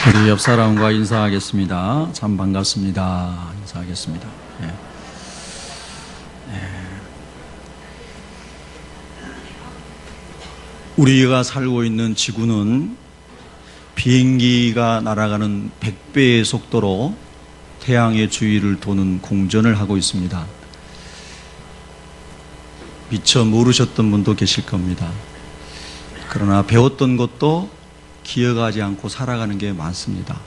우리 옆 사람과 인사하겠습니다. 참 반갑습니다. 인사하겠습니다. 네. 우리가 살고 있는 지구는 비행기가 날아가는 100배의 속도로 태양의 주위를 도는 공전을 하고 있습니다. 미처 모르셨던 분도 계실 겁니다. 그러나 배웠던 것도 기억하지 않고 살아가는 게 많습니다.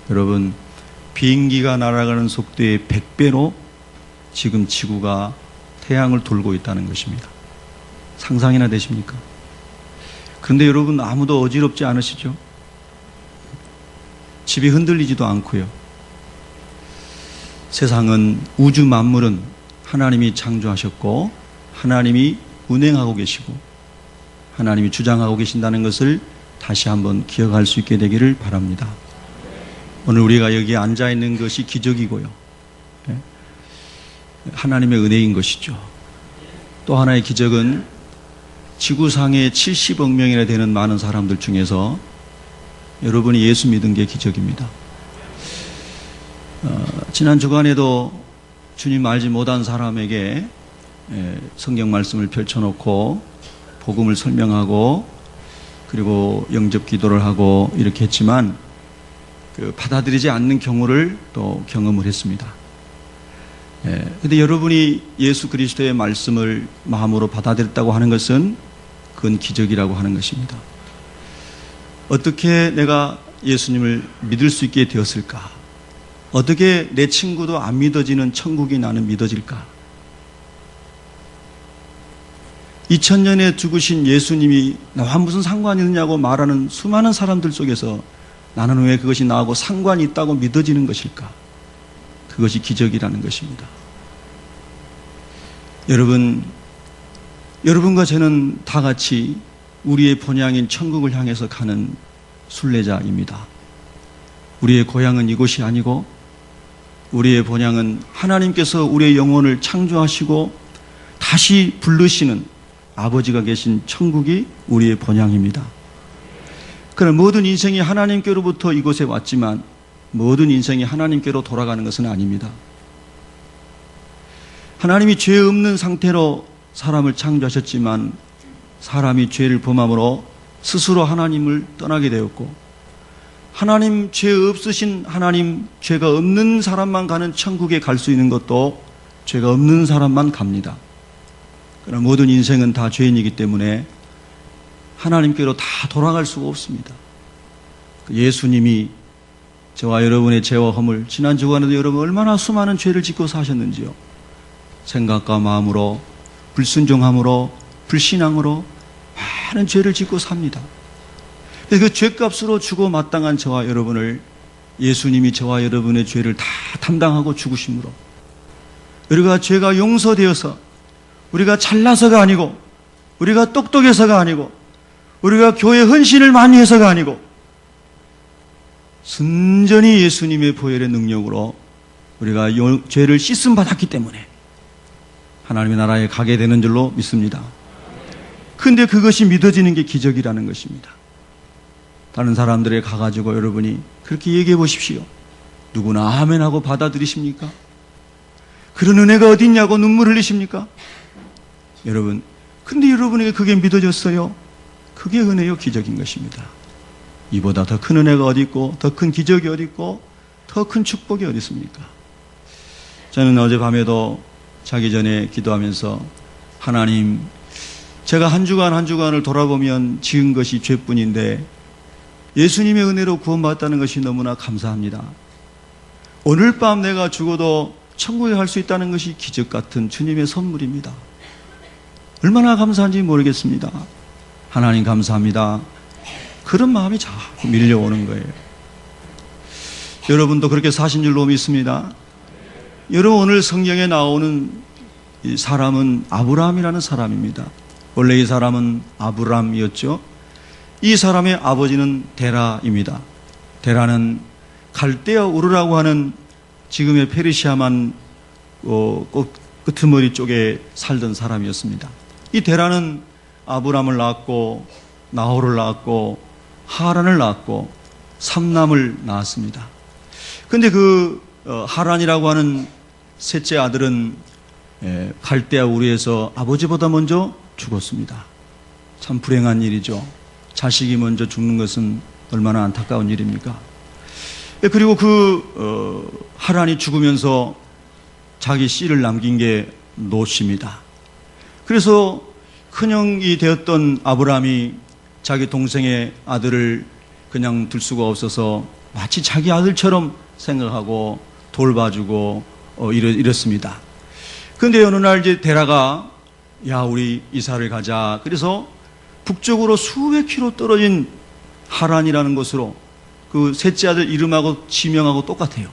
여러분, 비행기가 날아가는 속도의 100배로 지금 지구가 태양을 돌고 있다는 것입니다. 상상이나 되십니까? 그런데 여러분, 아무도 어지럽지 않으시죠? 집이 흔들리지도 않고요. 세상은, 우주 만물은 하나님이 창조하셨고 하나님이 운행하고 계시고 하나님이 주장하고 계신다는 것을 다시 한번 기억할 수 있게 되기를 바랍니다. 오늘 우리가 여기에 앉아 있는 것이 기적이고요. 하나님의 은혜인 것이죠. 또 하나의 기적은 지구상에 70억 명이나 되는 많은 사람들 중에서 여러분이 예수 믿은 게 기적입니다. 지난 주간에도 주님 알지 못한 사람에게 성경 말씀을 펼쳐놓고 복음을 설명하고 그리고 영접 기도를 하고 이렇게 했지만 받아들이지 않는 경우를 또 경험을 했습니다. 그런데 여러분이 예수 그리스도의 말씀을 마음으로 받아들였다고 하는 것은 그건 기적이라고 하는 것입니다. 어떻게 내가 예수님을 믿을 수 있게 되었을까? 어떻게 내 친구도 안 믿어지는 천국이 나는 믿어질까? 2000년에 죽으신 예수님이 나와 무슨 상관이 있느냐고 말하는 수많은 사람들 속에서 나는 왜 그것이 나하고 상관이 있다고 믿어지는 것일까? 그것이 기적이라는 것입니다. 여러분과 저는 다 같이 우리의 본향인 천국을 향해서 가는 순례자입니다. 우리의 고향은 이곳이 아니고 우리의 본향은 하나님께서 우리의 영혼을 창조하시고 다시 부르시는 아버지가 계신 천국이 우리의 본향입니다. 그러나 모든 인생이 하나님께로부터 이곳에 왔지만 모든 인생이 하나님께로 돌아가는 것은 아닙니다. 하나님이 죄 없는 상태로 사람을 창조하셨지만 사람이 죄를 범함으로 스스로 하나님을 떠나게 되었고 하나님 죄 없으신 하나님 죄가 없는 사람만 가는 천국에 갈 수 있는 것도 죄가 없는 사람만 갑니다. 그러나 모든 인생은 다 죄인이기 때문에 하나님께로 다 돌아갈 수가 없습니다. 예수님이 저와 여러분의 죄와 허물, 지난 주간에도 여러분 얼마나 수많은 죄를 짓고 사셨는지요. 생각과 마음으로, 불순종함으로, 불신앙으로 많은 죄를 짓고 삽니다. 그 죄값으로 주고 마땅한 저와 여러분을 예수님이 저와 여러분의 죄를 다 담당하고 죽으심으로 우리가 죄가 용서되어서 우리가 잘나서가 아니고 우리가 똑똑해서가 아니고 우리가 교회 헌신을 많이 해서가 아니고 순전히 예수님의 보혈의 능력으로 우리가 죄를 씻음 받았기 때문에 하나님의 나라에 가게 되는 줄로 믿습니다. 그런데 그것이 믿어지는 게 기적이라는 것입니다. 다른 사람들에 가가지고 여러분이 그렇게 얘기해 보십시오. 누구나 아멘하고 받아들이십니까? 그런 은혜가 어디 있냐고 눈물 흘리십니까? 여러분, 근데 여러분에게 그게 믿어졌어요? 그게 은혜요, 기적인 것입니다. 이보다 더 큰 은혜가 어디 있고 더 큰 기적이 어디 있고 더 큰 축복이 어디 있습니까? 저는 어젯밤에도 자기 전에 기도하면서 하나님, 제가 한 주간을 돌아보면 지은 것이 죄뿐인데 예수님의 은혜로 구원받았다는 것이 너무나 감사합니다. 오늘 밤 내가 죽어도 천국에 갈 수 있다는 것이 기적 같은 주님의 선물입니다. 얼마나 감사한지 모르겠습니다. 하나님 감사합니다. 그런 마음이 자꾸 밀려오는 거예요. 여러분도 그렇게 사신 줄로 믿습니다. 여러분, 오늘 성경에 나오는 이 사람은 아브라함이라는 사람입니다. 원래 이 사람은 아브람이었죠. 이 사람의 아버지는 데라입니다. 데라는 갈대아 우르라고 하는 지금의 페르시아만 끄트머리 쪽에 살던 사람이었습니다. 이 데라는 아브람을 낳았고 나홀을 낳았고 하란을 낳았고 삼남을 낳았습니다. 근데 하란이라고 하는 셋째 아들은 갈대아 우르에서 아버지보다 먼저 죽었습니다. 참 불행한 일이죠. 자식이 먼저 죽는 것은 얼마나 안타까운 일입니까? 그리고 하란이 죽으면서 자기 씨를 남긴 게 롯입니다. 그래서 큰형이 되었던 아브라함이 자기 동생의 아들을 그냥 둘 수가 없어서 마치 자기 아들처럼 생각하고 돌봐주고 이랬습니다. 그런데 어느 날 이제 데라가 야 우리 이사를 가자. 그래서 북쪽으로 수백 킬로 떨어진 하란이라는 곳으로 그 셋째 아들 이름하고 지명하고 똑같아요.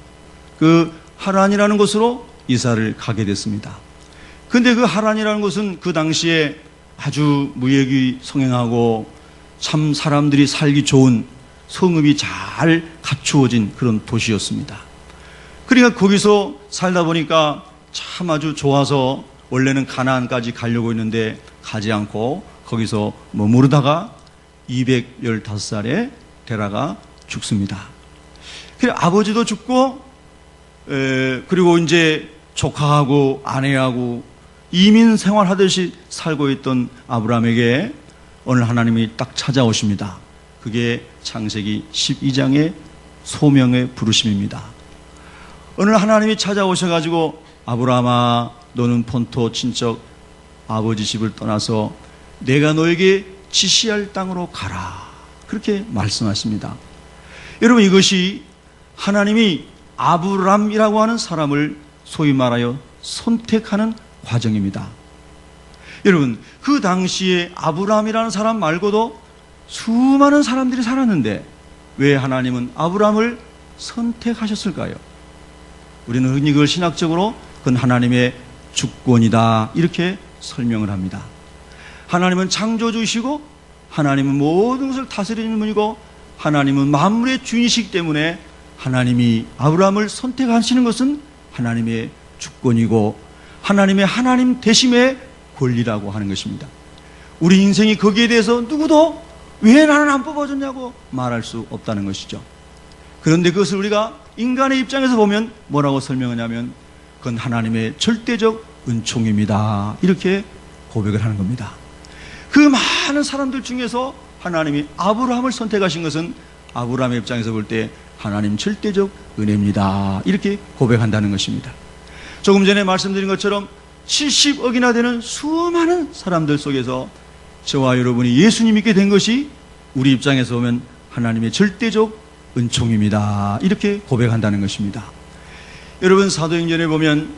그 하란이라는 곳으로 이사를 가게 됐습니다. 근데 그 하란이라는 곳은 그 당시에 아주 무역이 성행하고 참 사람들이 살기 좋은 성읍이 잘 갖추어진 그런 도시였습니다. 그러니까 거기서 살다 보니까 참 아주 좋아서 원래는 가나안까지 가려고 했는데 가지 않고 거기서 머무르다가 215살에 데라가 죽습니다. 그래 아버지도 죽고 그리고 이제 조카하고 아내하고 이민 생활하듯이 살고 있던 아브라함에게 오늘 하나님이 딱 찾아오십니다. 그게 창세기 12장의 소명의 부르심입니다. 오늘 하나님이 찾아오셔가지고 아브라함아 너는 본토 친척 아버지 집을 떠나서 내가 너에게 지시할 땅으로 가라. 그렇게 말씀하십니다. 여러분 이것이 하나님이 아브람이라고 하는 사람을 소위 말하여 선택하는 과정입니다. 여러분 그 당시에 아브람이라는 사람 말고도 수많은 사람들이 살았는데 왜 하나님은 아브람을 선택하셨을까요? 우리는 흔히 그걸 신학적으로 그건 하나님의 주권이다 이렇게 설명을 합니다. 하나님은 창조주이시고 하나님은 모든 것을 다스리는 분이고 하나님은 만물의 주인이시기 때문에 하나님이 아브람을 선택하시는 것은 하나님의 주권이고 하나님의 하나님 되심의 권리라고 하는 것입니다. 우리 인생이 거기에 대해서 누구도 왜 나는 안 뽑아줬냐고 말할 수 없다는 것이죠. 그런데 그것을 우리가 인간의 입장에서 보면 뭐라고 설명하냐면 그건 하나님의 절대적 은총입니다. 이렇게 고백을 하는 겁니다. 그 많은 사람들 중에서 하나님이 아브라함을 선택하신 것은 아브라함의 입장에서 볼 때 하나님 절대적 은혜입니다. 이렇게 고백한다는 것입니다. 조금 전에 말씀드린 것처럼 70억이나 되는 수많은 사람들 속에서 저와 여러분이 예수님 믿게 된 것이 우리 입장에서 보면 하나님의 절대적 은총입니다. 이렇게 고백한다는 것입니다. 여러분 사도행전에 보면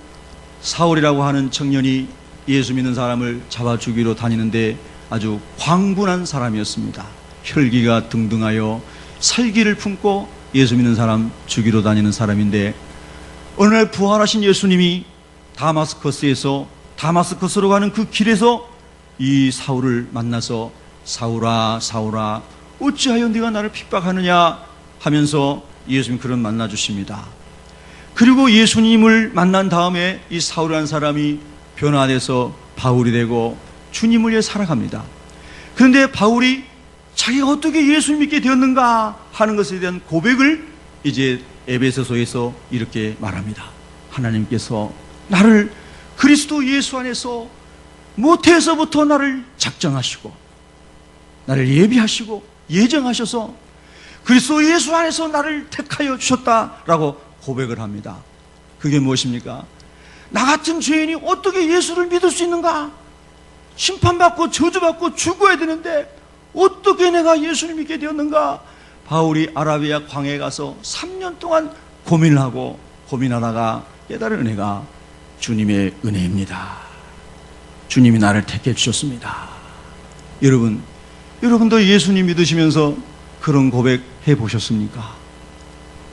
사울이라고 하는 청년이 예수 믿는 사람을 잡아 죽이러 다니는데 아주 광분한 사람이었습니다. 혈기가 등등하여 살기를 품고 예수 믿는 사람 죽이러 다니는 사람인데 어느 날 부활하신 예수님이 다마스커스로 가는 그 길에서 이 사울을 만나서 사울아 사울아 어찌하여 네가 나를 핍박하느냐 하면서 예수님 그런 만나 주십니다. 그리고 예수님을 만난 다음에 이 사울이라는 사람이 변화돼서 바울이 되고 주님을 위해 살아갑니다. 그런데 바울이 자기가 어떻게 예수를 믿게 되었는가 하는 것에 대한 고백을 이제 에베소서에서 이렇게 말합니다. 하나님께서 나를 그리스도 예수 안에서 모태에서부터 나를 작정하시고 나를 예비하시고 예정하셔서 그리스도 예수 안에서 나를 택하여 주셨다라고 고백을 합니다. 그게 무엇입니까? 나 같은 죄인이 어떻게 예수를 믿을 수 있는가? 심판받고 저주받고 죽어야 되는데 어떻게 내가 예수를 믿게 되었는가? 바울이 아라비아 광야에 가서 3년 동안 고민을 하고 고민하다가 깨달은 은혜가 주님의 은혜입니다. 주님이 나를 택해 주셨습니다. 여러분도 예수님 믿으시면서 그런 고백 해보셨습니까?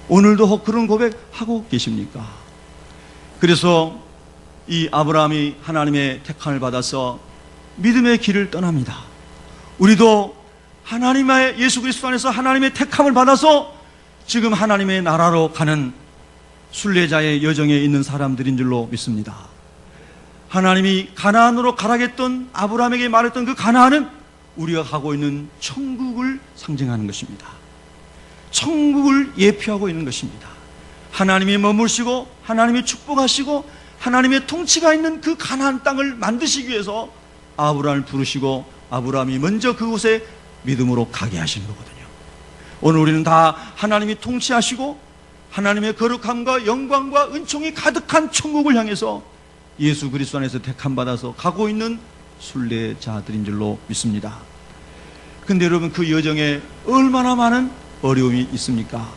오늘도 그런 고백 하고 계십니까? 그래서 이 아브라함이 하나님의 택함을 받아서 믿음의 길을 떠납니다. 우리도 하나님의 예수 그리스도 안에서 하나님의 택함을 받아서 지금 하나님의 나라로 가는 순례자의 여정에 있는 사람들인 줄로 믿습니다. 하나님이 가나안으로 가라겠던 아브라함에게 말했던 그 가나안은 우리가 가고 있는 천국을 상징하는 것입니다. 천국을 예표하고 있는 것입니다. 하나님이 머무시고 하나님이 축복하시고 하나님의 통치가 있는 그 가나안 땅을 만드시기 위해서 아브라함을 부르시고 아브라함이 먼저 그곳에 믿음으로 가게 하신 거거든요. 오늘 우리는 다 하나님이 통치하시고 하나님의 거룩함과 영광과 은총이 가득한 천국을 향해서 예수 그리스도 안에서 택함받아서 가고 있는 순례자들인 줄로 믿습니다. 근데 여러분, 그 여정에 얼마나 많은 어려움이 있습니까?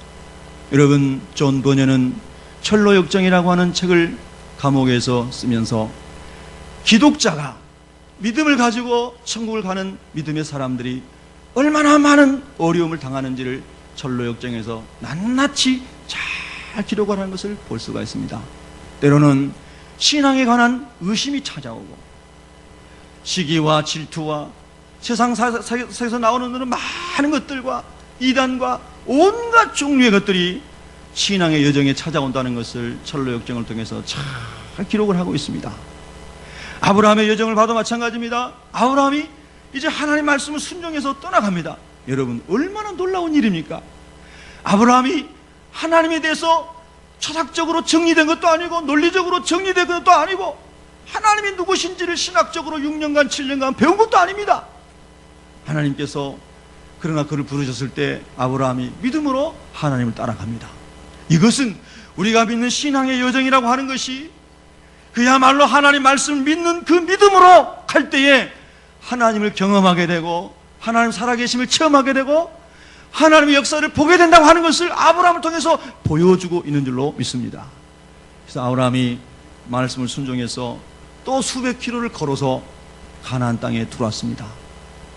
여러분, 존 버녀는 철로역정이라고 하는 책을 감옥에서 쓰면서 기독자가 믿음을 가지고 천국을 가는 믿음의 사람들이 얼마나 많은 어려움을 당하는지를 철로역정에서 낱낱이 잘 기록을 하는 것을 볼 수가 있습니다. 때로는 신앙에 관한 의심이 찾아오고 시기와 질투와 세상에서 나오는 많은 것들과 이단과 온갖 종류의 것들이 신앙의 여정에 찾아온다는 것을 철로역정을 통해서 잘 기록을 하고 있습니다. 아브라함의 여정을 봐도 마찬가지입니다. 아브라함이 이제 하나님 말씀을 순종해서 떠나갑니다. 여러분, 얼마나 놀라운 일입니까? 아브라함이 하나님에 대해서 철학적으로 정리된 것도 아니고 논리적으로 정리된 것도 아니고 하나님이 누구신지를 신학적으로 6년간 7년간 배운 것도 아닙니다. 하나님께서 그러나 그를 부르셨을 때 아브라함이 믿음으로 하나님을 따라갑니다. 이것은 우리가 믿는 신앙의 여정이라고 하는 것이 그야말로 하나님 말씀을 믿는 그 믿음으로 갈 때에 하나님을 경험하게 되고 하나님 살아계심을 체험하게 되고 하나님의 역사를 보게 된다고 하는 것을 아브라함을 통해서 보여주고 있는 줄로 믿습니다. 그래서 아브라함이 말씀을 순종해서 또 수백 킬로를 걸어서 가나안 땅에 들어왔습니다.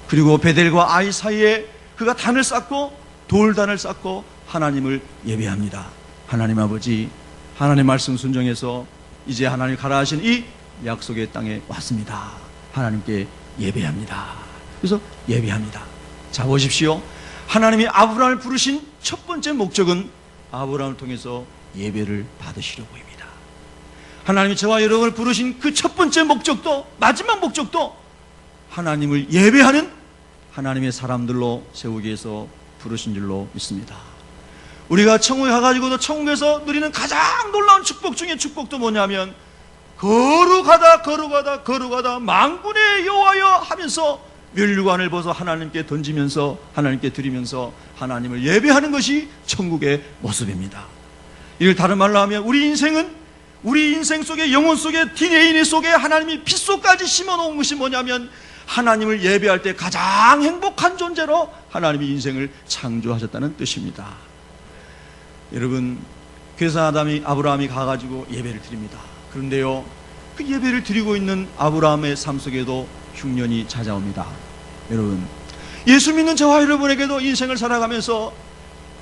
그리고 베델과 아이 사이에 그가 단을 쌓고 돌단을 쌓고 하나님을 예배합니다. 하나님 아버지, 하나님 말씀 순종해서 이제 하나님 가라 하신 이 약속의 땅에 왔습니다. 하나님께 예배합니다. 그래서 예배합니다. 자, 보십시오. 하나님이 아브라함을 부르신 첫 번째 목적은 아브라함을 통해서 예배를 받으시려고입니다. 하나님이 저와 여러분을 부르신 그 첫 번째 목적도 마지막 목적도 하나님을 예배하는 하나님의 사람들로 세우기 위해서 부르신 줄로 믿습니다. 우리가 천국에 가가지고도 천국에서 누리는 가장 놀라운 축복 중에 축복도 뭐냐면 거룩하다 만군의 여호와여 하면서 멸류관을 벗어 하나님께 던지면서 하나님께 드리면서 하나님을 예배하는 것이 천국의 모습입니다. 이걸 다른 말로 하면 우리 인생 속에 영혼 속에 DNA 속에 하나님이 핏속까지 심어놓은 것이 뭐냐면 하나님을 예배할 때 가장 행복한 존재로 하나님이 인생을 창조하셨다는 뜻입니다. 여러분, 그래서 아브라함이 가가지고 예배를 드립니다. 그런데요, 그 예배를 드리고 있는 아브라함의 삶 속에도 흉년이 찾아옵니다. 여러분, 예수 믿는 저와 여러분에게도 인생을 살아가면서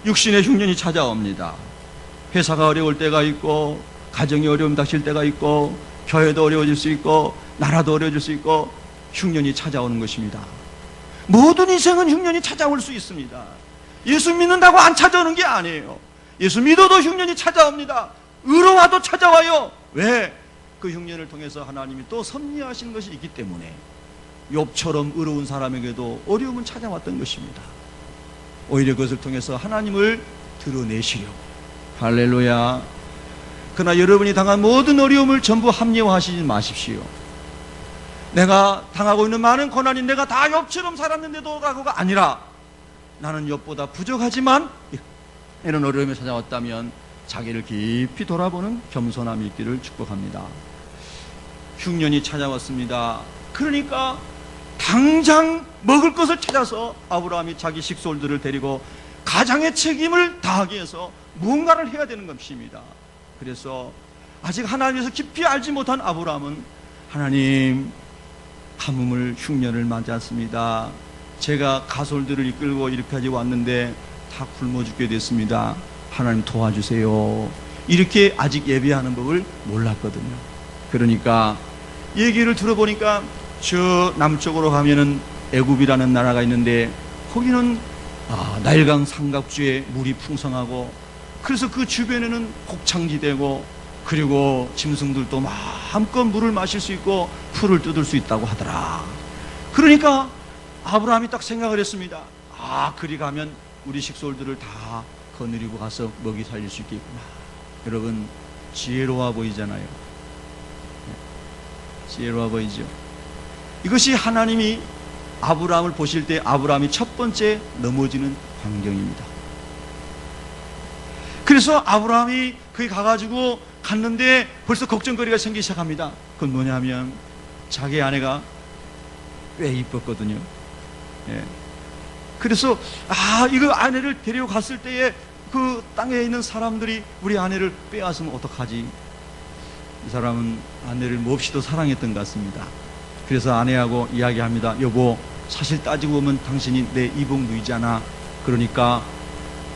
육신의 흉년이 찾아옵니다. 회사가 어려울 때가 있고 가정이 어려움 닥칠 때가 있고 교회도 어려워질 수 있고 나라도 어려워질 수 있고 흉년이 찾아오는 것입니다. 모든 인생은 흉년이 찾아올 수 있습니다. 예수 믿는다고 안 찾아오는 게 아니에요. 예수 믿어도 흉년이 찾아옵니다. 의로와도 찾아와요. 왜? 그 흉년을 통해서 하나님이 또 섭리하시는 것이 있기 때문에 욥처럼 의로운 사람에게도 어려움은 찾아왔던 것입니다. 오히려 그것을 통해서 하나님을 드러내시려고. 할렐루야. 그러나 여러분이 당한 모든 어려움을 전부 합리화하시지 마십시오. 내가 당하고 있는 많은 고난이 내가 다 욥처럼 살았는데도가 아니라 나는 욥보다 부족하지만 이런 어려움이 찾아왔다면 자기를 깊이 돌아보는 겸손함이 있기를 축복합니다. 흉년이 찾아왔습니다. 그러니까 당장 먹을 것을 찾아서 아브라함이 자기 식솔들을 데리고 가장의 책임을 다하기 위해서 무언가를 해야 되는 것입니다. 그래서 아직 하나님에서 깊이 알지 못한 아브라함은 하나님, 가뭄을 흉년을 맞았습니다. 제가 가솔들을 이끌고 이렇게까지 왔는데 다 굶어 죽게 됐습니다. 하나님 도와주세요. 이렇게 아직 예배하는 법을 몰랐거든요. 그러니까 얘기를 들어보니까 저 남쪽으로 가면은 애굽이라는 나라가 있는데 거기는 나일강 삼각주에 물이 풍성하고 그래서 그 주변에는 곡창지대고 그리고 짐승들도 마음껏 물을 마실 수 있고 풀을 뜯을 수 있다고 하더라. 그러니까 아브라함이 딱 생각을 했습니다. 그리 가면 우리 식솔들을 다 거느리고 가서 먹이 살릴 수 있겠구나. 여러분, 지혜로워 보이잖아요. 지혜로워 보이죠. 이것이 하나님이 아브라함을 보실 때 아브라함이 첫 번째 넘어지는 광경입니다. 그래서 아브라함이 거기 가가지고 갔는데 벌써 걱정거리가 생기기 시작합니다. 그건 뭐냐면 자기 아내가 꽤 이뻤거든요. 예. 그래서 이거 아내를 데리고 갔을 때에 그 땅에 있는 사람들이 우리 아내를 빼앗으면 어떡하지? 이 사람은 아내를 몹시도 사랑했던 것 같습니다. 그래서 아내하고 이야기합니다. 여보, 사실 따지고 보면 당신이 내 이복 누이잖아. 그러니까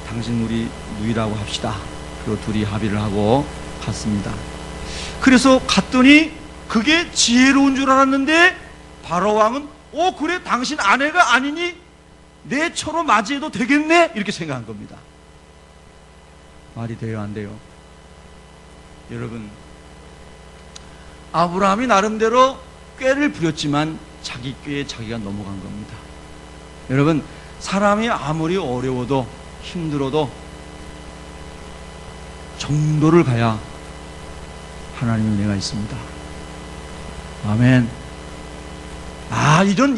당신 우리 누이라고 합시다. 그리고 둘이 합의를 하고 갔습니다. 그래서 갔더니 그게 지혜로운 줄 알았는데 바로 왕은 그래, 당신 아내가 아니니 내 처로 맞이해도 되겠네? 이렇게 생각한 겁니다. 말이 돼요, 안 돼요? 여러분, 아브라함이 나름대로 꾀를 부렸지만 자기 꾀에 자기가 넘어간 겁니다. 여러분, 사람이 아무리 어려워도 힘들어도 정도를 가야 하나님의 은혜가 있습니다. 아멘.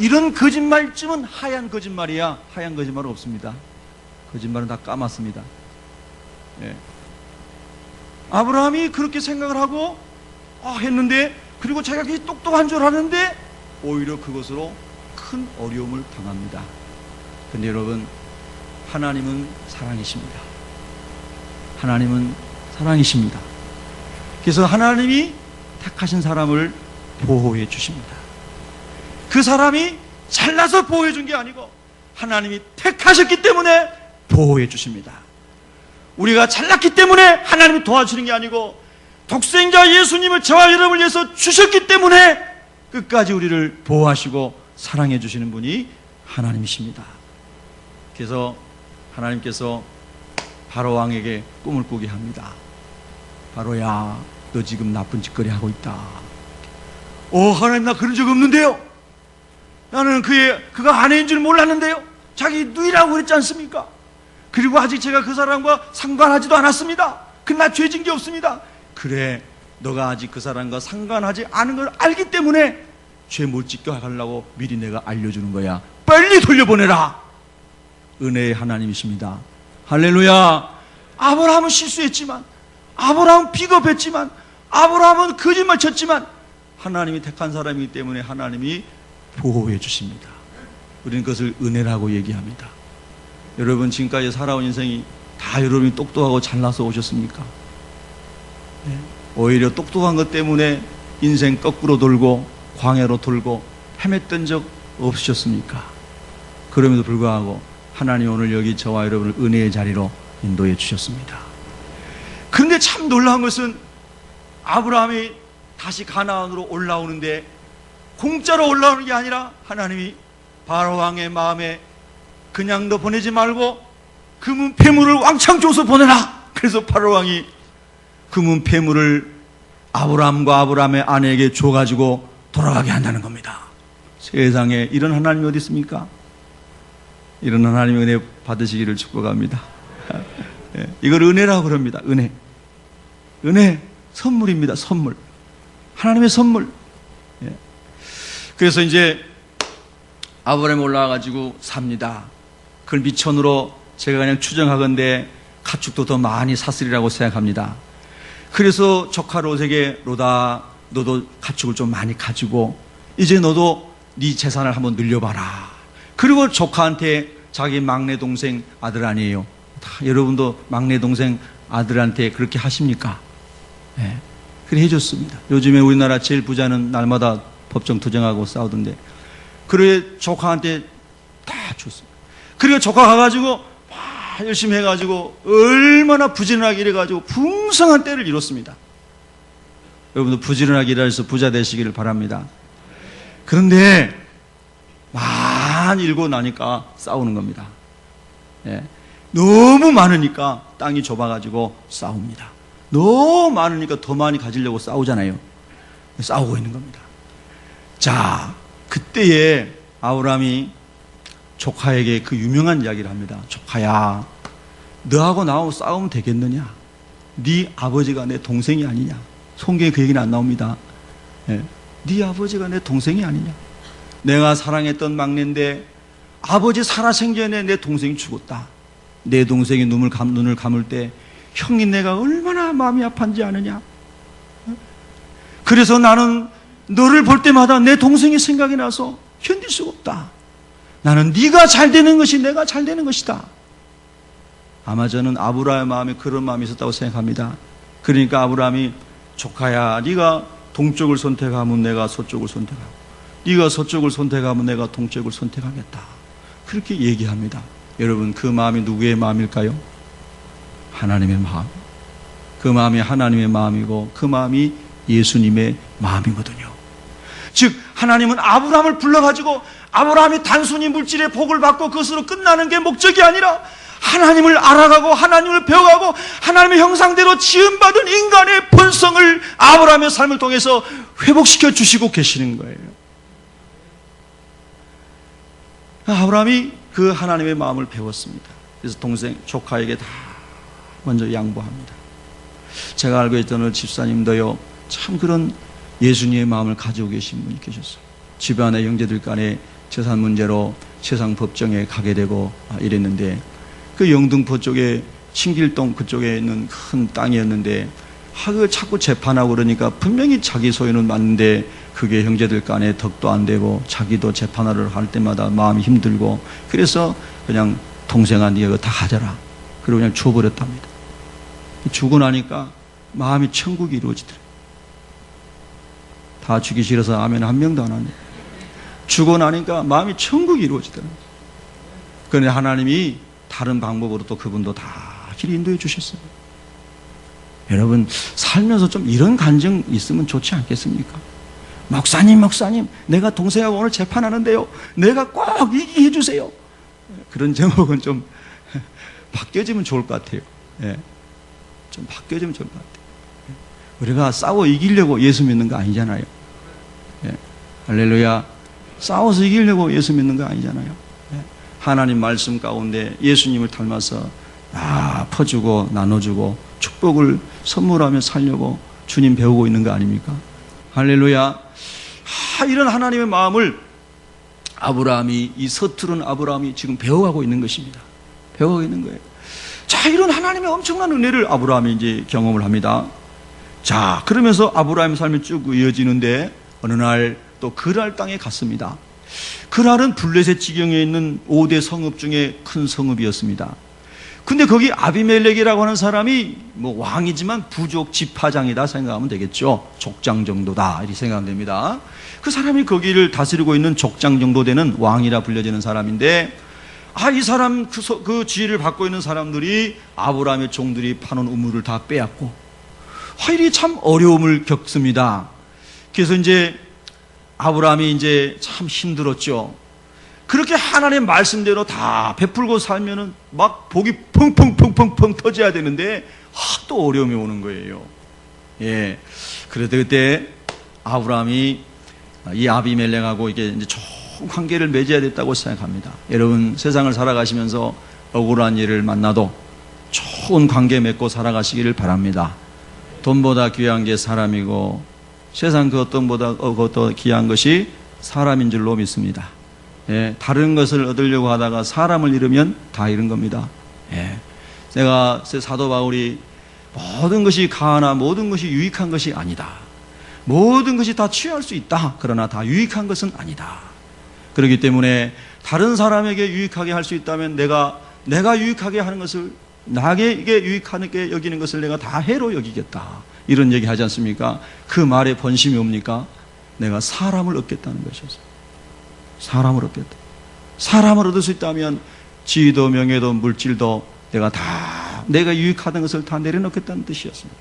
이런 거짓말쯤은 하얀 거짓말이야. 하얀 거짓말은 없습니다. 거짓말은 다 까맣습니다. 예. 아브라함이 그렇게 생각을 하고 했는데, 그리고 자기가 그게 똑똑한 줄 아는데 오히려 그것으로 큰 어려움을 당합니다. 근데 여러분, 하나님은 사랑이십니다. 하나님은 사랑이십니다. 그래서 하나님이 택하신 사람을 보호해 주십니다. 그 사람이 잘나서 보호해 준 게 아니고 하나님이 택하셨기 때문에 보호해 주십니다. 우리가 잘났기 때문에 하나님이 도와주는 게 아니고 독생자 예수님을 저와 여러분을 위해서 주셨기 때문에 끝까지 우리를 보호하시고 사랑해 주시는 분이 하나님이십니다. 그래서 하나님께서 바로 왕에게 꿈을 꾸게 합니다. 바로야, 너 지금 나쁜 짓거리 하고 있다. 하나님, 나 그런 적 없는데요. 나는 그가 아내인 줄 몰랐는데요. 자기 누이라고 그랬지 않습니까? 그리고 아직 제가 그 사람과 상관하지도 않았습니다. 그러나 죄진 게 없습니다. 그래, 너가 아직 그 사람과 상관하지 않은 걸 알기 때문에 죄 못 짓게 하려고 미리 내가 알려주는 거야. 빨리 돌려보내라. 은혜의 하나님이십니다. 할렐루야. 아브라함은 실수했지만, 아브라함은 비겁했지만, 아브라함은 거짓말 쳤지만 하나님이 택한 사람이기 때문에 하나님이 보호해 주십니다. 우리는 그것을 은혜라고 얘기합니다. 여러분, 지금까지 살아온 인생이 다 여러분이 똑똑하고 잘나서 오셨습니까? 네. 오히려 똑똑한 것 때문에 인생 거꾸로 돌고 광야로 돌고 헤맸던 적 없으셨습니까? 그럼에도 불구하고 하나님 오늘 여기 저와 여러분을 은혜의 자리로 인도해 주셨습니다. 그런데 참 놀라운 것은 아브라함이 다시 가나안으로 올라오는데 공짜로 올라오는 게 아니라 하나님이 바로 왕의 마음에 그냥 너 보내지 말고 금은 폐물을 왕창 줘서 보내라. 그래서 바로 왕이 금은 폐물을 아브라함과 아브라함의 아내에게 줘가지고 돌아가게 한다는 겁니다. 세상에 이런 하나님이 어디 있습니까? 이런 하나님의 은혜 받으시기를 축복합니다. 이걸 은혜라고 그럽니다. 은혜 선물입니다. 선물, 하나님의 선물. 그래서 이제 아브라함이 올라와가지고 삽니다. 그걸 미천으로 제가 그냥 추정하건대 가축도 더 많이 샀으리라고 생각합니다. 그래서 조카 롯에게 로다, 너도 가축을 좀 많이 가지고 이제 너도 네 재산을 한번 늘려봐라. 그리고 조카한테 자기 막내 동생 아들 아니에요. 다 여러분도 막내 동생 아들한테 그렇게 하십니까? 네. 그래 해줬습니다. 요즘에 우리나라 제일 부자는 날마다 법정 투쟁하고 싸우던데, 그래 조카한테 다 줬습니다. 그리고 조카 가가지고 막 열심히 해가지고 얼마나 부지런하게 일해가지고 풍성한 때를 이뤘습니다. 여러분도 부지런하게 일해서 부자 되시기를 바랍니다. 그런데 많이 일고 나니까 싸우는 겁니다. 예. 너무 많으니까 땅이 좁아가지고 싸웁니다. 너무 많으니까 더 많이 가지려고 싸우잖아요. 싸우고 있는 겁니다. 자, 그때에 아브라함이 조카에게 그 유명한 이야기를 합니다. 조카야, 너하고 나하고 싸우면 되겠느냐? 네 아버지가 내 동생이 아니냐? 성경에 그 얘기는 안 나옵니다. 네 아버지가 내 동생이 아니냐? 내가 사랑했던 막내인데 아버지 살아생전에 내 동생이 죽었다. 내 동생이 눈을 감을 때 형이 내가 얼마나 마음이 아팠는지 아느냐? 그래서 나는 너를 볼 때마다 내 동생이 생각이 나서 견딜 수가 없다. 나는 네가 잘 되는 것이 내가 잘 되는 것이다. 아마 저는 아브라함의 마음에 그런 마음이 있었다고 생각합니다. 그러니까 아브라함이 조카야, 네가 동쪽을 선택하면 내가 서쪽을 선택하고 네가 서쪽을 선택하면 내가 동쪽을 선택하겠다. 그렇게 얘기합니다. 여러분, 그 마음이 누구의 마음일까요? 하나님의 마음. 그 마음이 하나님의 마음이고 그 마음이 예수님의 마음이거든요. 즉 하나님은 아브라함을 불러가지고 아브라함이 단순히 물질의 복을 받고 그것으로 끝나는 게 목적이 아니라 하나님을 알아가고 하나님을 배워가고 하나님의 형상대로 지음받은 인간의 본성을 아브라함의 삶을 통해서 회복시켜 주시고 계시는 거예요. 아브라함이 그 하나님의 마음을 배웠습니다. 그래서 동생, 조카에게 다 먼저 양보합니다. 제가 알고 있던 어느 집사님도요, 참 그런 예수님의 마음을 가지고 계신 분이 계셨어요. 집안의 형제들 간에 재산 문제로 세상 법정에 가게 되고 이랬는데, 그 영등포 쪽에 신길동 그쪽에 있는 큰 땅이었는데 그걸 자꾸 재판하고 그러니까 분명히 자기 소유는 맞는데 그게 형제들 간에 덕도 안 되고 자기도 재판하러 할 때마다 마음이 힘들고, 그래서 그냥 동생아 네가 그거 다 가져라 그리고 그냥 줘버렸답니다. 주고 나니까 마음이 천국이 이루어지더래요. 다 주기 싫어서 아멘 한 명도 안 하네. 주고 나니까 마음이 천국이 이루어지더라고요. 그런데 하나님이 다른 방법으로 또 그분도 다 길 인도해 주셨어요. 여러분, 살면서 좀 이런 간증 있으면 좋지 않겠습니까? 목사님, 내가 동생하고 오늘 재판하는데요, 내가 꼭 이기게 해주세요. 그런 제목은 좀 바뀌어지면 좋을 것 같아요. 예. 좀 바뀌어지면 좋을 것 같아요. 우리가 싸워 이기려고 예수 믿는 거 아니잖아요. 예. 할렐루야. 싸워서 이기려고 예수 믿는 거 아니잖아요. 예. 하나님 말씀 가운데 예수님을 닮아서 퍼주고 나눠주고 축복을 선물하며 살려고 주님 배우고 있는 거 아닙니까? 할렐루야. 이런 하나님의 마음을 아브라함이, 이 서투른 아브라함이 지금 배워가고 있는 것입니다. 배워가고 있는 거예요. 자, 이런 하나님의 엄청난 은혜를 아브라함이 이제 경험을 합니다. 자, 그러면서 아브라함의 삶이 쭉 이어지는데 어느 날 또 그랄 땅에 갔습니다. 그랄은 블레셋 지경에 있는 5대 성읍 중에 큰 성읍이었습니다. 근데 거기 아비멜렉이라고 하는 사람이 뭐 왕이지만 부족 지파장이다 생각하면 되겠죠. 족장 정도다 이렇게 생각하면 됩니다. 그 사람이 거기를 다스리고 있는 족장 정도 되는 왕이라 불려지는 사람인데, 이 사람 그 지위를 받고 있는 사람들이 아브라함의 종들이 파놓은 우물을 다 빼앗고 이리 참 어려움을 겪습니다. 그래서 이제 아브라함이 이제 참 힘들었죠. 그렇게 하나님의 말씀대로 다 베풀고 살면은 막 복이 펑펑 터져야 되는데 또 어려움이 오는 거예요. 예. 그래도 그때 아브라함이 이 아비멜렉하고 이게 이제 좋은 관계를 맺어야 됐다고 생각합니다. 여러분, 세상을 살아가시면서 억울한 일을 만나도 좋은 관계 맺고 살아가시기를 바랍니다. 돈보다 귀한 게 사람이고 세상 그 어떤 보다 더 귀한 것이 사람인 줄로 믿습니다. 예, 다른 것을 얻으려고 하다가 사람을 잃으면 다 잃은 겁니다. 예, 제가 사도 바울이 모든 것이 가하나 모든 것이 유익한 것이 아니다. 모든 것이 다 취할 수 있다. 그러나 다 유익한 것은 아니다. 그렇기 때문에 다른 사람에게 유익하게 할 수 있다면 내가 유익하게 하는 것을, 나에게 유익하게 여기는 것을 내가 다 해로 여기겠다. 이런 얘기 하지 않습니까? 그 말의 본심이 뭡니까? 내가 사람을 얻겠다는 것이었어요. 사람을 얻겠다. 사람을 얻을 수 있다면 지위도 명예도 물질도 내가 유익하던 것을 다 내려놓겠다는 뜻이었습니다.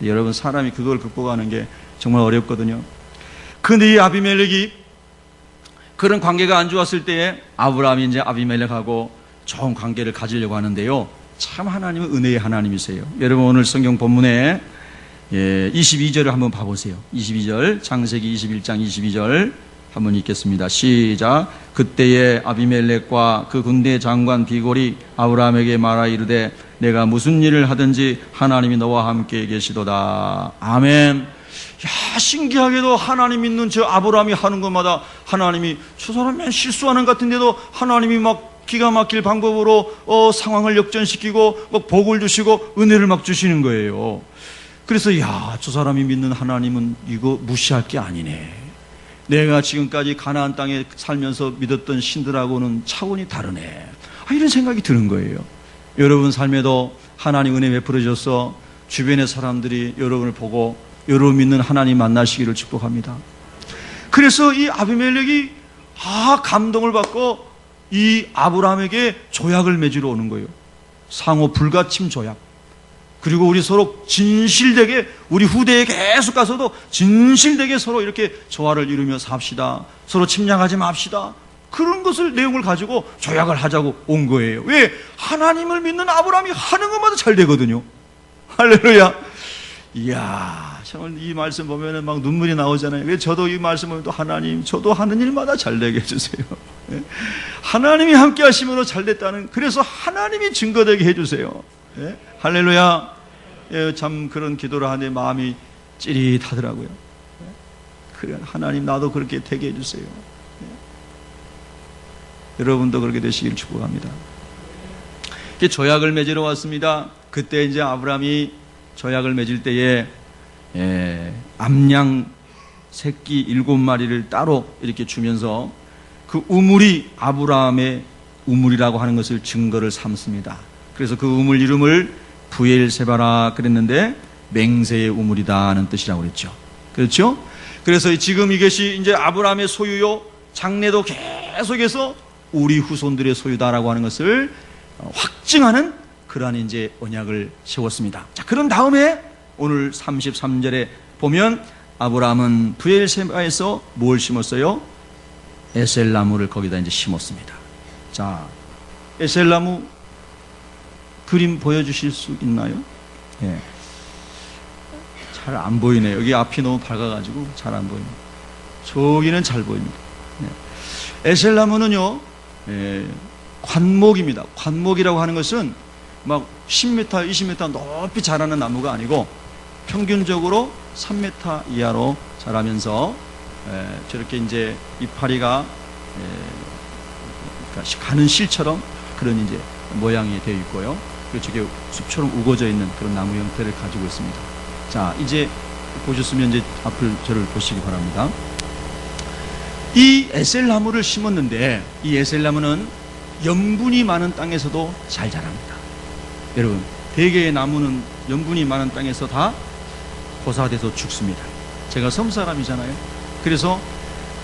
여러분, 사람이 그걸 극복하는 게 정말 어렵거든요. 그런데 이 아비멜렉이 그런 관계가 안 좋았을 때에 아브라함이 이제 아비멜렉하고 좋은 관계를 가지려고 하는데요, 참 하나님은 은혜의 하나님이세요. 여러분, 오늘 성경 본문에 22절을 한번 봐보세요. 22절, 창세기 21장 22절 한번 읽겠습니다. 시작. 그때에 아비멜렉과 그 군대 장관 비골이 아브라함에게 말하 이르되 내가 무슨 일을 하든지 하나님이 너와 함께 계시도다. 아멘. 야, 신기하게도 하나님 믿는 저 아브라함이 하는 것마다 하나님이 저 사람이 실수하는 것 같은데도 하나님이 막 기가 막힐 방법으로 상황을 역전시키고 막 복을 주시고 은혜를 막 주시는 거예요. 그래서 야, 저 사람이 믿는 하나님은 이거 무시할 게 아니네. 내가 지금까지 가나안 땅에 살면서 믿었던 신들하고는 차원이 다르네. 이런 생각이 드는 거예요. 여러분 삶에도 하나님 은혜 베풀어 주셔서 주변의 사람들이 여러분을 보고 여러분 믿는 하나님 만나시기를 축복합니다. 그래서 이 아비멜렉이 감동을 받고 이 아브라함에게 조약을 맺으러 오는 거예요. 상호 불가침 조약. 그리고 우리 서로 진실되게 우리 후대에 계속 가서도 진실되게 서로 이렇게 조화를 이루며 삽시다. 서로 침략하지 맙시다. 그런 것을 내용을 가지고 조약을 하자고 온 거예요. 왜? 하나님을 믿는 아브라함이 하는 것마다 잘 되거든요. 할렐루야. 이야, 정말 이 말씀 보면은 막 눈물이 나오잖아요. 왜? 저도 이 말씀 보면 또 하나님, 저도 하는 일마다 잘 되게 해주세요. 하나님이 함께 하시므로 잘 됐다는, 그래서 하나님이 증거되게 해주세요. 할렐루야. 참 그런 기도를 하는데 마음이 찌릿하더라고요. 그래, 하나님 나도 그렇게 되게 해주세요. 여러분도 그렇게 되시길 축복합니다. 조약을 맺으러 왔습니다. 그때 이제 아브라함이 조약을 맺을 때에 암양 새끼 7마리를 따로 이렇게 주면서 그 우물이 아브라함의 우물이라고 하는 것을 증거를 삼습니다. 그래서 그 우물 이름을 부엘세바라 그랬는데 맹세의 우물이다 하는 뜻이라고 그랬죠. 그렇죠? 그래서 지금 이것이 이제 아브라함의 소유요, 장래도 계속해서 우리 후손들의 소유다라고 하는 것을 확증하는 그러한 이제 언약을 세웠습니다. 자, 그런 다음에 오늘 33절에 보면 아브라함은 부엘세바에서 뭘 심었어요? 에셀나무를 거기다 이제 심었습니다. 자, 에셀나무 그림 보여주실 수 있나요? 예. 잘 안 보이네요. 여기 앞이 너무 밝아가지고 잘 안 보입니다. 저기는 잘 보입니다. 에셀나무는요, 관목입니다. 관목이라고 하는 것은 막 10m, 20m 높이 자라는 나무가 아니고 평균적으로 3m 이하로 자라면서 저렇게 이제 이파리가 가는 실처럼 그런 이제 모양이 되어 있고요. 그리고 저게 숲처럼 우거져 있는 그런 나무 형태를 가지고 있습니다. 자, 이제 보셨으면 이제 앞을 저를 보시기 바랍니다. 이 에셀나무를 심었는데 이 에셀나무는 염분이 많은 땅에서도 잘 자랍니다. 여러분, 대개의 나무는 염분이 많은 땅에서 다 고사돼서 죽습니다. 제가 섬 사람이잖아요. 그래서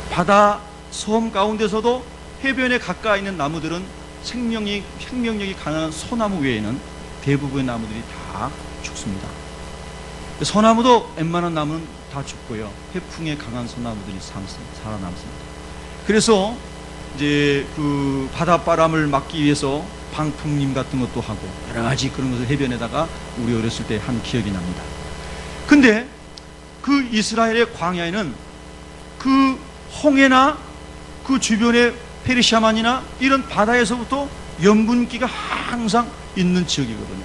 바다 섬 가운데서도 해변에 가까이 있는 나무들은 생명력이 강한 소나무 외에는 대부분의 나무들이 다 죽습니다. 소나무도 웬만한 나무는 다 죽고요. 해풍에 강한 소나무들이 살아남습니다. 그래서 이제 그 바닷바람을 막기 위해서 방풍림 같은 것도 하고 여러 가지 그런 것을 해변에다가 우리 어렸을 때 한 기억이 납니다. 근데 그 이스라엘의 광야에는 그 홍해나 그 주변의 페르시아만이나 이런 바다에서부터 염분기가 항상 있는 지역이거든요.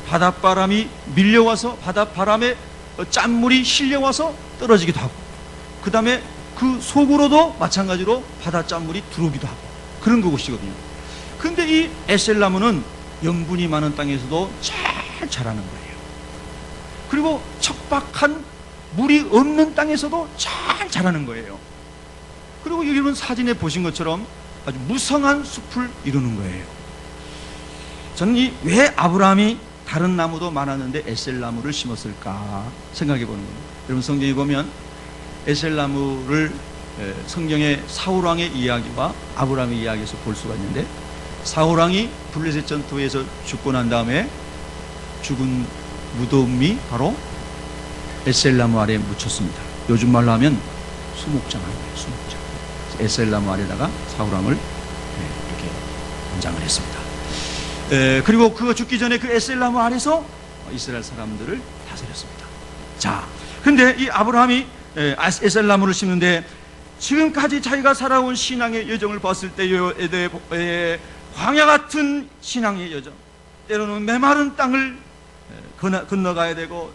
바닷바람이 밀려와서 바닷바람에 짠물이 실려와서 떨어지기도 하고, 그 다음에 그 속으로도 마찬가지로 바다 짠물이 들어오기도 하고 그런 곳이거든요. 근데 이 에셀나무는 염분이 많은 땅에서도 잘 자라는 거예요. 그리고 척박한 물이 없는 땅에서도 잘 자라는 거예요. 그리고 여러분 사진에 보신 것처럼 아주 무성한 숲을 이루는 거예요. 저는 왜 아브라함이 다른 나무도 많았는데 에셀나무를 심었을까 생각해 보는 겁니다. 여러분 성경에 보면 에셀나무를 성경의 사울왕의 이야기와 아브라함의 이야기에서 볼 수가 있는데, 사울왕이 블레셋 전투에서 죽고 난 다음에 죽은 무덤이 바로 에셀나무 아래에 묻혔습니다. 요즘 말로 하면 수목장 아니에요. 수목장. 에셀나무 아래다가 사울왕을 이렇게 안장을 했습니다. 그리고 그가 죽기 전에 그 에셀나무 아래서 이스라엘 사람들을 다스렸습니다. 자, 근데 이 아브라함이 에셀나무를 심는데 지금까지 자기가 살아온 신앙의 여정을 봤을 때의 광야 같은 신앙의 여정, 때로는 메마른 땅을 건너가야 되고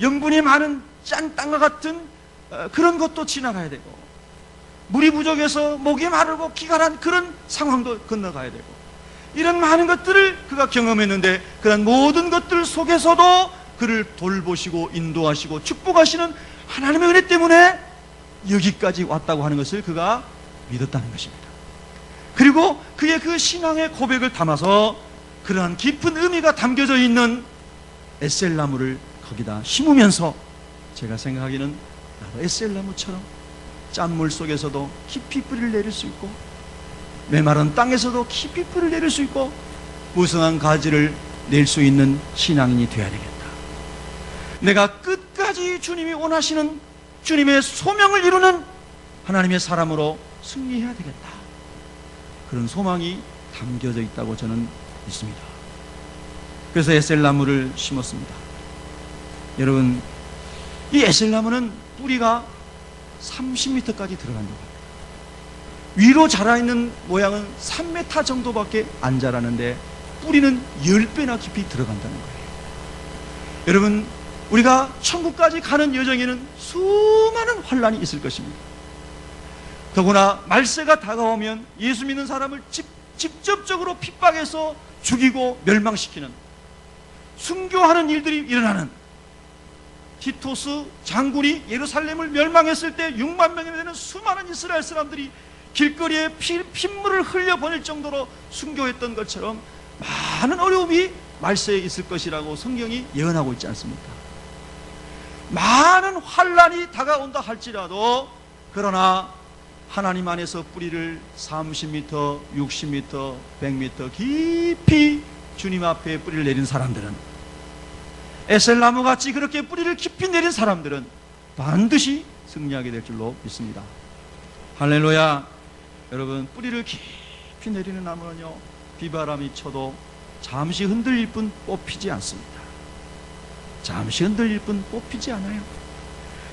영분이 많은 짠 땅과 같은 그런 것도 지나가야 되고 물이 부족해서 목이 마르고 기가 난 그런 상황도 건너가야 되고 이런 많은 것들을 그가 경험했는데 그런 모든 것들 속에서도 그를 돌보시고 인도하시고 축복하시는 하나님의 은혜 때문에 여기까지 왔다고 하는 것을 그가 믿었다는 것입니다. 그리고 그의 그 신앙의 고백을 담아서 그러한 깊은 의미가 담겨져 있는 에셀나무를 거기다 심으면서 제가 생각하기는 나도 에셀나무처럼 짠물 속에서도 깊이 뿌리를 내릴 수 있고 메마른 땅에서도 깊이 뿌리를 내릴 수 있고 무성한 가지를 낼 수 있는 신앙인이 되어야 되겠다. 내가 끝까지 주님이 원하시는 주님의 소명을 이루는 하나님의 사람으로 승리해야 되겠다. 그런 소망이 담겨져 있다고 저는 믿습니다. 그래서 에셀나무를 심었습니다. 여러분, 이 에셀나무는 뿌리가 30m까지 들어간다고 합니다. 위로 자라있는 모양은 3m 정도밖에 안 자라는데 뿌리는 10배나 깊이 들어간다는 거예요. 여러분, 우리가 천국까지 가는 여정에는 수많은 환난이 있을 것입니다. 더구나 말세가 다가오면 예수 믿는 사람을 직접적으로 핍박해서 죽이고 멸망시키는 순교하는 일들이 일어나는, 티토스 장군이 예루살렘을 멸망했을 때 6만 명이나 되는 수많은 이스라엘 사람들이 길거리에 핏물을 흘려보낼 정도로 순교했던 것처럼 많은 어려움이 말세에 있을 것이라고 성경이 예언하고 있지 않습니까? 많은 환난이 다가온다 할지라도 그러나 하나님 안에서 뿌리를 30m, 60m, 100m 깊이 주님 앞에 뿌리를 내린 사람들은, 에셀나무같이 그렇게 뿌리를 깊이 내린 사람들은 반드시 승리하게 될 줄로 믿습니다. 할렐루야. 여러분, 뿌리를 깊이 내리는 나무는요, 비바람이 쳐도 잠시 흔들릴 뿐 뽑히지 않습니다. 잠시 흔들릴 뿐 뽑히지 않아요.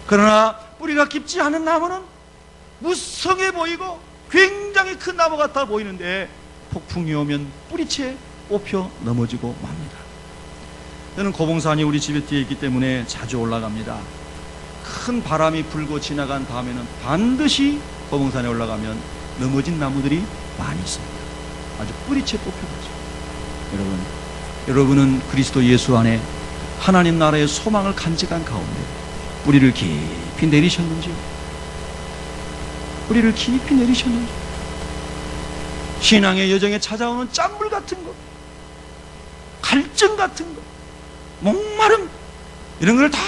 그러나 뿌리가 깊지 않은 나무는 무성해 보이고 굉장히 큰 나무 같아 보이는데 폭풍이 오면 뿌리채 뽑혀 넘어지고 맙니다. 저는 고봉산이 우리 집에 뒤에 있기 때문에 자주 올라갑니다. 큰 바람이 불고 지나간 다음에는 반드시 고봉산에 올라가면 넘어진 나무들이 많이 있습니다. 아주 뿌리채 뽑혀가죠. 여러분은 그리스도 예수 안에 하나님 나라의 소망을 간직한 가운데 뿌리를 깊이 내리셨는지요? 뿌리를 깊이 내리셨는지, 신앙의 여정에 찾아오는 짠물 같은 것, 갈증 같은 것, 목마름, 이런 걸 다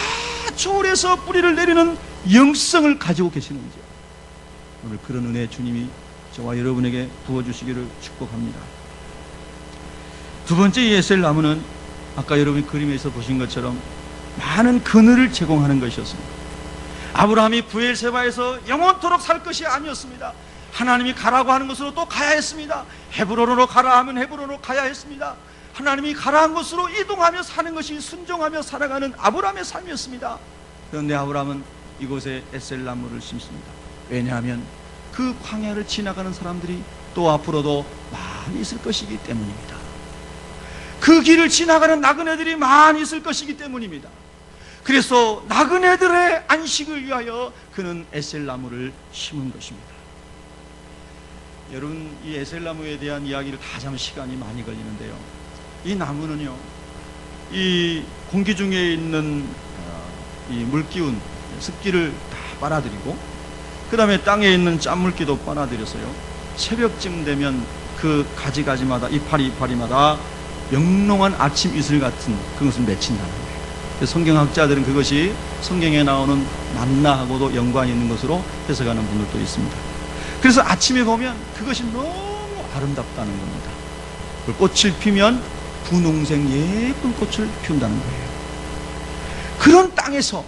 초월해서 뿌리를 내리는 영성을 가지고 계시는지, 오늘 그런 은혜 주님이 저와 여러분에게 부어주시기를 축복합니다. 두 번째 이 에셀나무는 아까 여러분이 그림에서 보신 것처럼 많은 그늘을 제공하는 것이었습니다. 아브라함이 부엘세바에서 영원토록 살 것이 아니었습니다. 하나님이 가라고 하는 곳으로 또 가야 했습니다. 헤브론으로 가라 하면 헤브론으로 가야 했습니다. 하나님이 가라 한 곳으로 이동하며 사는 것이 순종하며 살아가는 아브라함의 삶이었습니다. 그런데 아브라함은 이곳에 에셀나무를 심습니다. 왜냐하면 그 광야를 지나가는 사람들이 또 앞으로도 많이 있을 것이기 때문입니다. 그 길을 지나가는 나그네들이 많이 있을 것이기 때문입니다. 그래서 나그네들의 안식을 위하여 그는 에셀나무를 심은 것입니다. 여러분, 이 에셀나무에 대한 이야기를 다 하자면 시간이 많이 걸리는데요, 이 나무는요, 이 공기 중에 있는 이 물기운 습기를 다 빨아들이고 그 다음에 땅에 있는 짠물기도 빨아들여서요, 새벽쯤 되면 그 가지가지마다 이파리마다 영롱한 아침 이슬 같은 그것을 맺힌다는 거예요. 성경학자들은 그것이 성경에 나오는 만나하고도 연관이 있는 것으로 해석하는 분들도 있습니다. 그래서 아침에 보면 그것이 너무 아름답다는 겁니다. 꽃을 피면 분홍색 예쁜 꽃을 피운다는 거예요. 그런 땅에서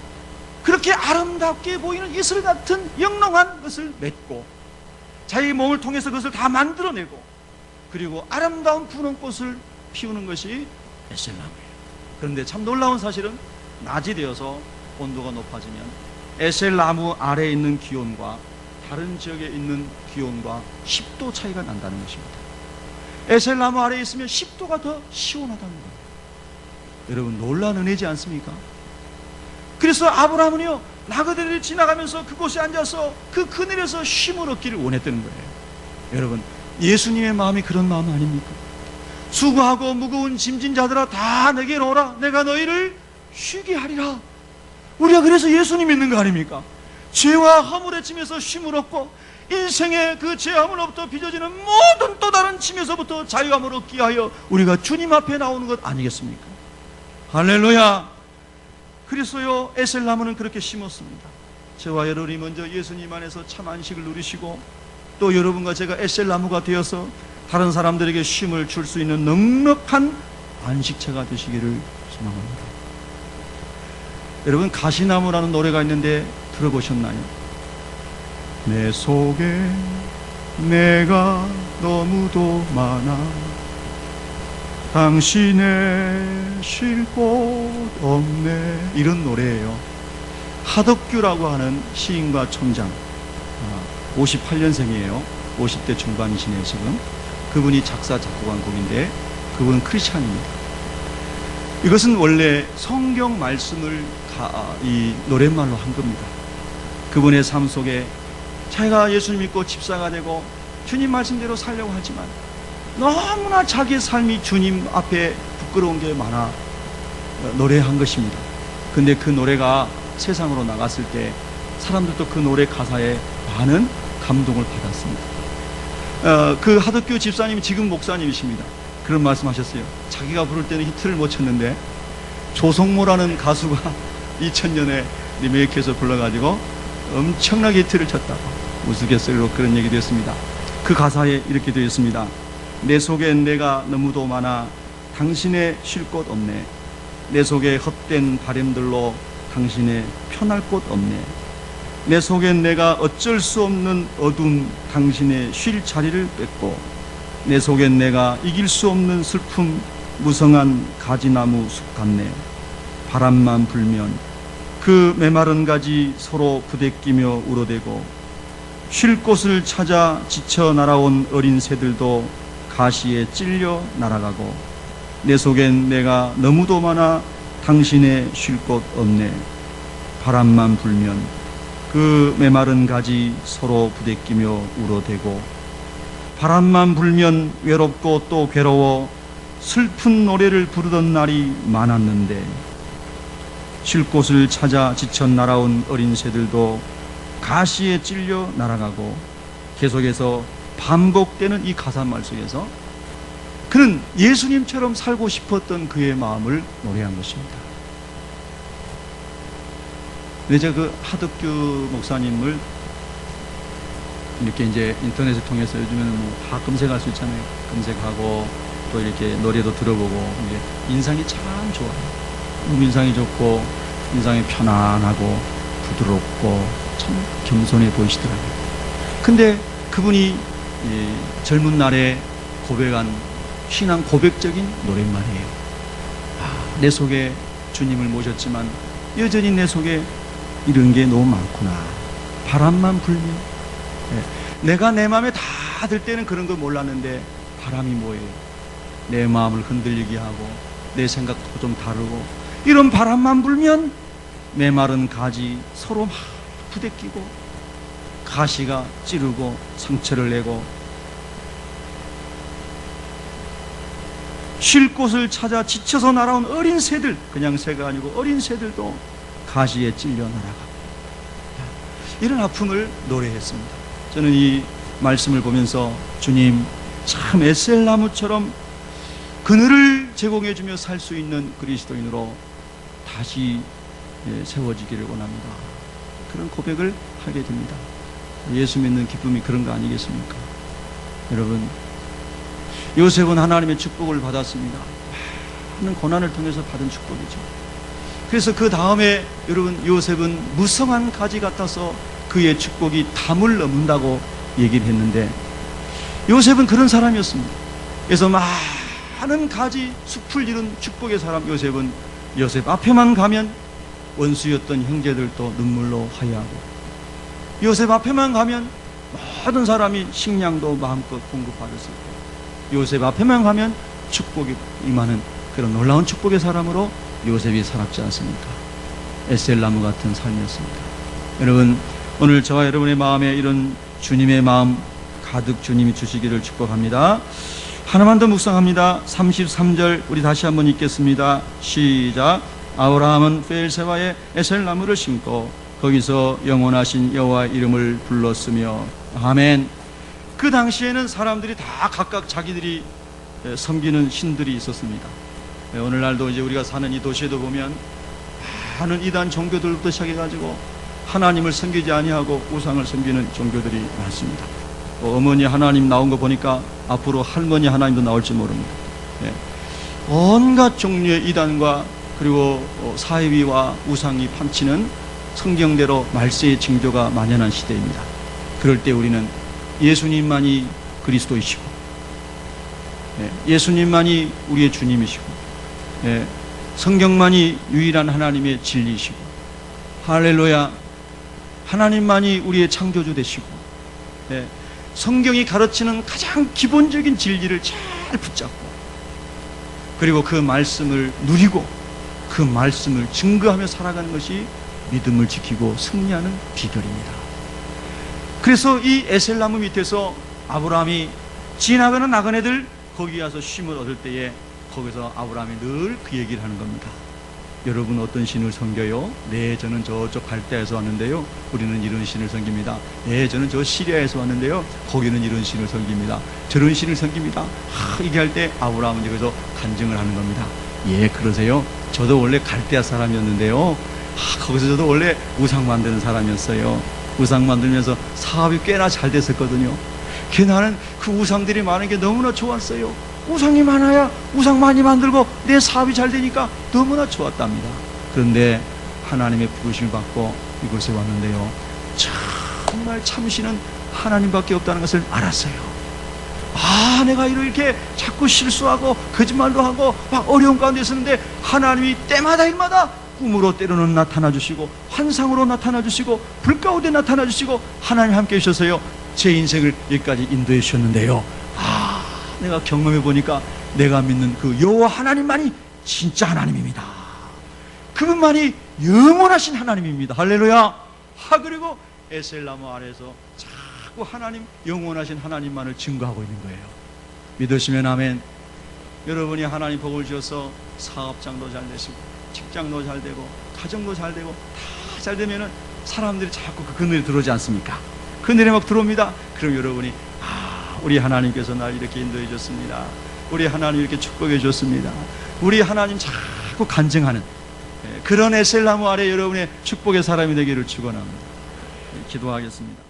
그렇게 아름답게 보이는 이슬 같은 영롱한 것을 맺고 자기 몸을 통해서 그것을 다 만들어내고 그리고 아름다운 분홍꽃을 피우는 것이 에셀나무예요. 그런데 참 놀라운 사실은 낮이 되어서 온도가 높아지면 에셀나무 아래에 있는 기온과 다른 지역에 있는 기온과 10도 차이가 난다는 것입니다. 에셀나무 아래에 있으면 10도가 더 시원하다는 거예요. 여러분, 놀라운 은혜지 않습니까? 그래서 아브라함은요, 나그네들이 지나가면서 그곳에 앉아서 그 그늘에서 쉼을 얻기를 원했다는 거예요. 여러분, 예수님의 마음이 그런 마음 아닙니까? 수고하고 무거운 짐진 자들아 다 내게 오라, 내가 너희를 쉬게 하리라. 우리가 그래서 예수님 믿는 거 아닙니까? 죄와 허물의 짐에서 쉼을 얻고 인생의 그 죄함으로부터 빚어지는 모든 또 다른 짐에서부터 자유함을 얻기 위하여 우리가 주님 앞에 나오는 것 아니겠습니까? 할렐루야. 그래서요, 에셀나무는 그렇게 심었습니다. 저와 여러분이 먼저 예수님 안에서 참 안식을 누리시고 또 여러분과 제가 에셀나무가 되어서 다른 사람들에게 쉼을 줄 수 있는 넉넉한 안식처가 되시기를 소망합니다. 여러분, 가시나무라는 노래가 있는데 들어보셨나요? 내 속에 내가 너무도 많아 당신의 쉴 곳 없네, 이런 노래예요. 하덕규라고 하는 시인과 촌장, 58년생이에요. 50대 중반이시네요 지금. 그분이 작사 작곡한 곡인데 그분은 크리스찬입니다. 이것은 원래 성경 말씀을 이 노랫말로 한 겁니다. 그분의 삶 속에 자기가 예수님 믿고 집사가 되고 주님 말씀대로 살려고 하지만 너무나 자기의 삶이 주님 앞에 부끄러운 게 많아 노래한 것입니다. 근데 그 노래가 세상으로 나갔을 때 사람들도 그 노래 가사에 많은 감동을 받았습니다. 그 하덕규 집사님이 지금 목사님이십니다. 그런 말씀하셨어요. 자기가 부를 때는 히트를 못 쳤는데 조성모라는 가수가 2000년에 리메이크해서 불러가지고 엄청나게 히트를 쳤다고 우스갯소리로 그런 얘기도 했습니다. 그 가사에 이렇게 되어 있습니다. 내 속엔 내가 너무도 많아 당신의 쉴 곳 없네. 내 속에 헛된 바램들로 당신의 편할 곳 없네. 내 속엔 내가 어쩔 수 없는 어둠 당신의 쉴 자리를 뺏고 내 속엔 내가 이길 수 없는 슬픔 무성한 가지나무 숲 같네. 바람만 불면 그 메마른 가지 서로 부대끼며 울어대고 쉴 곳을 찾아 지쳐 날아온 어린 새들도 가시에 찔려 날아가고 내 속엔 내가 너무도 많아 당신의 쉴 곳 없네. 바람만 불면 그 메마른 가지 서로 부대끼며 울어대고 바람만 불면 외롭고 또 괴로워 슬픈 노래를 부르던 날이 많았는데 쉴 곳을 찾아 지쳐 날아온 어린 새들도 가시에 찔려 날아가고 계속해서 반복되는 이 가사말 속에서 그는 예수님처럼 살고 싶었던 그의 마음을 노래한 것입니다. 근데 제가 그 하덕규 목사님을 이렇게 이제 인터넷을 통해서 요즘에는 뭐 다 검색할 수 있잖아요. 검색하고 또 이렇게 노래도 들어보고 이제 인상이 참 좋아요. 너무 인상이 좋고 인상이 편안하고 부드럽고 참 겸손해 보이시더라고요. 근데 그분이 젊은 날에 고백한 신앙 고백적인 노랫말이에요. 내 속에 주님을 모셨지만 여전히 내 속에 이런 게 너무 많구나. 바람만 불면 내가 내 마음에 다 들 때는 그런 걸 몰랐는데 바람이 뭐예요? 내 마음을 흔들리게 하고 내 생각도 좀 다르고 이런 바람만 불면 메마른 가지 서로 막 부대끼고 가시가 찌르고 상처를 내고 쉴 곳을 찾아 지쳐서 날아온 어린 새들, 그냥 새가 아니고 어린 새들도 가시에 찔려 날아가고 이런 아픔을 노래했습니다. 저는 이 말씀을 보면서 주님 참 에셀나무처럼 그늘을 제공해주며 살 수 있는 그리스도인으로 다시 세워지기를 원합니다. 그런 고백을 하게 됩니다. 예수 믿는 기쁨이 그런 거 아니겠습니까? 여러분, 요셉은 하나님의 축복을 받았습니다. 많은 고난을 통해서 받은 축복이죠. 그래서 그 다음에 여러분, 요셉은 무성한 가지 같아서 그의 축복이 담을 넘는다고 얘기를 했는데 요셉은 그런 사람이었습니다. 그래서 많은 가지 숲을 이룬 축복의 사람 요셉은 요셉 앞에만 가면 원수였던 형제들도 눈물로 화해하고 요셉 앞에만 가면 모든 사람이 식량도 마음껏 공급받았을 때, 요셉 앞에만 가면 축복이 임하는 그런 놀라운 축복의 사람으로 요셉이 살았지 않습니까? 에셀나무 같은 삶이었습니다. 여러분, 오늘 저와 여러분의 마음에 이런 주님의 마음 가득 주님이 주시기를 축복합니다. 하나만 더 묵상합니다. 33절 우리 다시 한번 읽겠습니다. 시작. 아브라함은 베엘세바에 에셀나무를 심고 거기서 영원하신 여호와 이름을 불렀으며. 아멘. 그 당시에는 사람들이 다 각각 자기들이 섬기는 신들이 있었습니다. 오늘날도 이제 우리가 사는 이 도시에도 보면 많은 이단 종교들부터 시작해가지고 하나님을 섬기지 아니하고 우상을 섬기는 종교들이 많습니다. 어머니 하나님 나온 거 보니까 앞으로 할머니 하나님도 나올지 모릅니다. 온갖 종류의 이단과 그리고 사이비와 우상이 판치는 성경대로 말세의 징조가 만연한 시대입니다. 그럴 때 우리는 예수님만이 그리스도이시고, 예수님만이 우리의 주님이시고, 성경만이 유일한 하나님의 진리이시고, 할렐루야, 하나님만이 우리의 창조주 되시고, 성경이 가르치는 가장 기본적인 진리를 잘 붙잡고, 그리고 그 말씀을 누리고 그 말씀을 증거하며 살아가는 것이 믿음을 지키고 승리하는 비결입니다. 그래서 이 에셀나무 밑에서 아브라함이 지나가는 나그네들 거기 가서 쉼을 얻을 때에 거기서 아브라함이 늘 그 얘기를 하는 겁니다. 여러분 어떤 신을 섬겨요? 네, 저는 저쪽 갈대아에서 왔는데요, 우리는 이런 신을 섬깁니다. 네, 저는 저 시리아에서 왔는데요, 거기는 이런 신을 섬깁니다. 저런 신을 섬깁니다. 얘기할 때 아브라함은 여기서 간증을 하는 겁니다. 예, 그러세요? 저도 원래 갈대아 사람이었는데요, 거기서 저도 원래 우상 만드는 사람이었어요. 우상 만들면서 사업이 꽤나 잘 됐었거든요. 나는 그 우상들이 많은 게 너무나 좋았어요. 우상이 많아야 우상 많이 만들고 내 사업이 잘 되니까 너무나 좋았답니다. 그런데 하나님의 부르심을 받고 이곳에 왔는데요, 정말 참신은 하나님밖에 없다는 것을 알았어요. 내가 이렇게 자꾸 실수하고 거짓말도 하고 막 어려운 가운데 있었는데 하나님이 때마다 일마다 꿈으로 때로는 나타나 주시고 환상으로 나타나 주시고 불 가운데 나타나 주시고 하나님 함께 해주셔서요, 제 인생을 여기까지 인도해 주셨는데요, 내가 경험해 보니까 내가 믿는 그 여호와 하나님만이 진짜 하나님입니다. 그분만이 영원하신 하나님입니다. 할렐루야. 그리고 에셀나무 아래에서 자꾸 하나님, 영원하신 하나님만을 증거하고 있는 거예요. 믿으시면 아멘. 여러분이 하나님 복을 주셔서 사업장도 잘 되시고 직장도 잘 되고 가정도 잘 되고 다 잘 되면은 사람들이 자꾸 그 그늘에 들어오지 않습니까? 그늘에 막 들어옵니다. 그럼 여러분이 우리 하나님께서 날 이렇게 인도해 줬습니다. 우리 하나님 이렇게 축복해 줬습니다. 우리 하나님 자꾸 간증하는 그런 에셀나무 아래 여러분의 축복의 사람이 되기를 축원합니다. 기도하겠습니다.